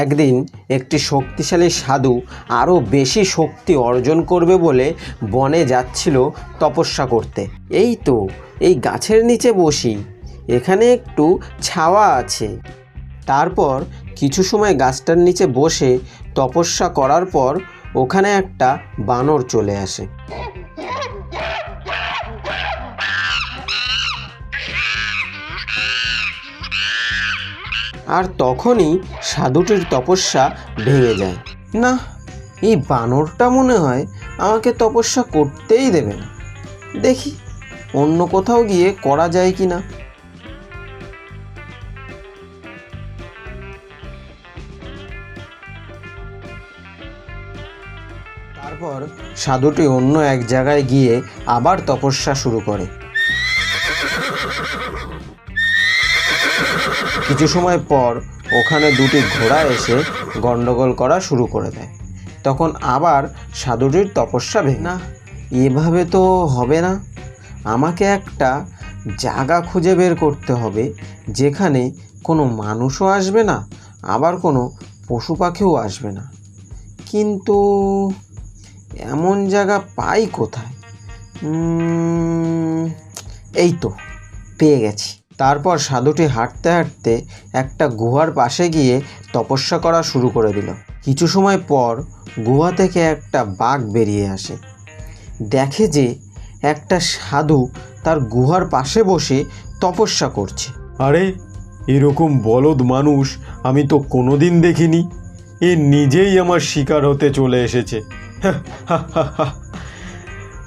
একদিন একটি শক্তিশালী সাধু আরও বেশি শক্তি অর্জন করবে বলে বনে যাচ্ছিল তপস্যা করতে। এই তো এই গাছের নিচে বসি, এখানে একটু ছাওয়া আছে। তারপর কিছু সময় গাছটার নিচে বসে তপস্যা করার পর ওখানে একটা বানর চলে আসে। আর তখনই সাধুটির তপস্যা ভেঙে যায়। না, এই বানরটা মনে হয় আমাকে তপস্যা করতেই দেবে না। দেখি অন্য কোথাও গিয়ে করা যায় কি না। তারপর সাধুটি অন্য এক জায়গায় গিয়ে আবার তপস্যা শুরু করে। কিছু সময় পর ওখানে দুটি ঘোড়া এসে গন্ডগোল করা শুরু করে দেয়। তখন আবার সাধুটির তপস্যা ভেঙে। না, এভাবে তো হবে না, আমাকে একটা জায়গা খুঁজে বের করতে হবে যেখানে কোনো মানুষও আসবে না, আবার কোনো পশু পাখিও আসবে না। কিন্তু এমন জায়গা পাই কোথায়? এই তো পেয়ে গেছি। তারপর সাধুটি হাঁটতে হাঁটতে একটা গুহার পাশে গিয়ে তপস্যা করা শুরু করে দিল। কিছু সময় পর গুহা থেকে একটা বাঘ বেরিয়ে আসে। দেখে যে একটা সাধু তার গুহার পাশে বসে তপস্যা করছে। আরে, এরকম বলদ মানুষ আমি তো কোনোদিন দেখিনি। এ নিজেই আমার শিকার হতে চলে এসেছে।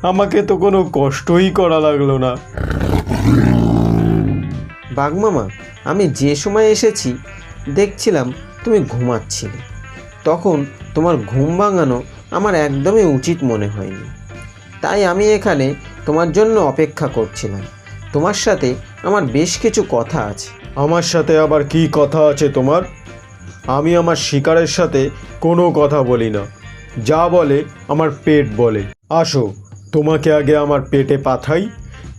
আমাকে তো কোনো কষ্টই করা লাগলো না। বাঘমামা, আমি যে সময় এসেছি দেখছিলাম তুমি ঘুমাচ্ছিলে। তখন তোমার ঘুম ভাঙানো আমার একদমই উচিত মনে হয়নি, তাই আমি এখানে তোমার জন্য অপেক্ষা করছিলাম। তোমার সাথে আমার বেশ কিছু কথা আছে। আমার সাথে আবার কি কথা আছে তোমার? আমি আমার শিকারের সাথে কোনো কথা বলি না, যা বলে আমার পেট বলে। আসো, তোমাকে আগে আমার পেটে পাঠাই,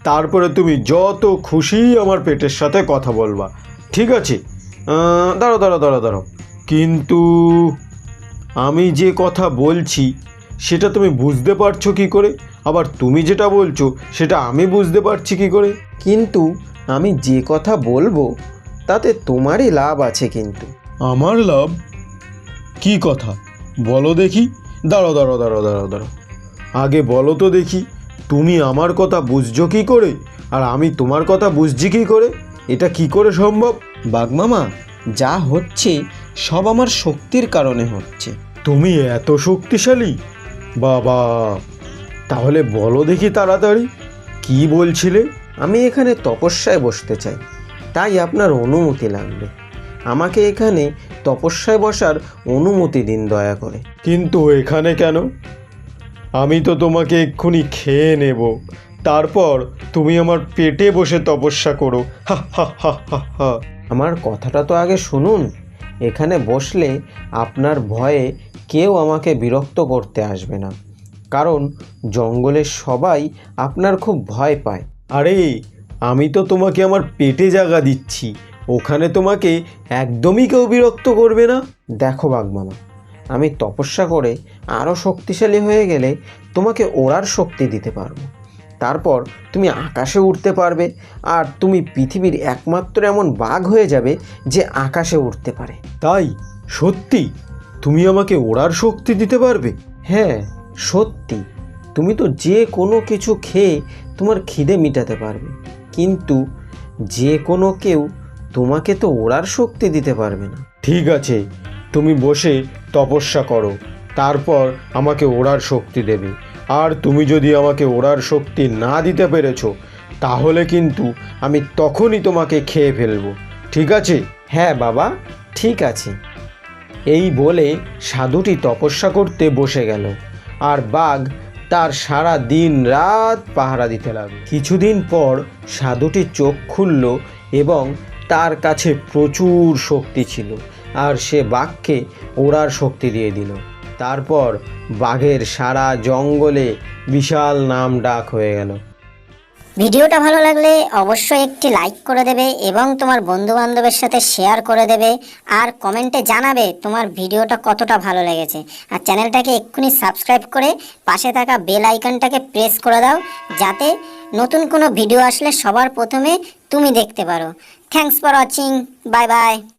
তারপরে তুমি যত খুশি আমার পেটের সাথে কথা বলবা, ঠিক আছে? দাঁড়াও। কিন্তু আমি যে কথা বলছি সেটা তুমি বুঝতে পারছো কি করে? আবার তুমি যেটা বলছো সেটা আমি বুঝতে পারছি কি করে? কিন্তু আমি যে কথা বলবো তাতে তোমারই লাভ আছে। কিন্তু আমার লাভ? কি কথা বলো দেখি। দাঁড়াও, আগে বলো তো দেখি, তুমি আমার কথা বুঝছো কি করে আর আমি তোমার কথা বুঝছি কি করে? এটা কি করে সম্ভব? বাঘমামা, যা হচ্ছে সব আমার শক্তির কারণে হচ্ছে। তুমি এত শক্তিশালী? বাবা, তাহলে বলো দেখি তাড়াতাড়ি, কি বলছিলে? আমি এখানে তপস্যায় বসতে চাই, তাই আপনার অনুমতি লাগবে। আমাকে এখানে তপস্যায় বসার অনুমতি দিন দয়া করে। কিন্তু এখানে কেন? আমি তো তোমাকে এক্ষুনি খেয়ে নেব, তারপর তুমি আমার পেটে বসে তপস্যা করো। হা। আমার কথাটা তো আগে শুনুন। এখানে বসলে আপনার ভয়ে কেউ আমাকে বিরক্ত করতে আসবে না, কারণ জঙ্গলের সবাই আপনার খুব ভয় পায়। আরে, আমি তো তোমাকে আমার পেটে জায়গা দিচ্ছি, ওখানে তোমাকে একদমই কেউ বিরক্ত করবে না। দেখো বাঘমামা, আমি তপস্যা করে আরও শক্তিশালী হয়ে গেলে তোমাকে ওড়ার শক্তি দিতে পারবো। তারপর তুমি আকাশে উঠতে পারবে, আর তুমি পৃথিবীর একমাত্র এমন বাঘ হয়ে যাবে যে আকাশে উঠতে পারে। তাই? সত্যি? তুমি আমাকে ওড়ার শক্তি দিতে পারবে? হ্যাঁ, সত্যি। তুমি তো যে কোনো কিছু খেয়ে তোমার খিদে মেটাতে পারবে, কিন্তু যে কোনো কেউ তোমাকে তো ওড়ার শক্তি দিতে পারবে না। ঠিক আছে, তুমি বসে তপস্যা করো, তারপর আমাকে ওড়ার শক্তি দেবে। আর তুমি যদি আমাকে ওড়ার শক্তি না দিতে পেরেছো, তাহলে কিন্তু আমি তখনই তোমাকে খেয়ে ফেলবো, ঠিক আছে? হ্যাঁ বাবা, ঠিক আছে। এই বলে সাধুটি তপস্যা করতে বসে গেল, আর বাঘ তার সারা দিন রাত পাহারা দিতে লাগলো। কিছুদিন পর সাধুটি চোখ খুলল এবং তার কাছে প্রচুর শক্তি ছিল, আর সে বাঘকে ওড়ার শক্তি দিয়ে দিল। তারপর বাঘের সারা জঙ্গলে বিশাল নাম ডাক হয়ে গেল। ভিডিওটা ভালো লাগলে অবশ্যই একটি লাইক করে দেবে এবং তোমার বন্ধু বান্ধবের সাথে শেয়ার করে দেবে আর কমেন্টে জানাবে তোমার ভিডিওটা কতটা ভালো লেগেছে। আর চ্যানেলটাকে এক্ষুনি সাবস্ক্রাইব করে পাশে থাকা বেল আইকনটাকে প্রেস করে দাও, যাতে নতুন কোনো ভিডিও আসলে সবার প্রথমে তুমি দেখতে পারো। Thanks for watching, bye bye.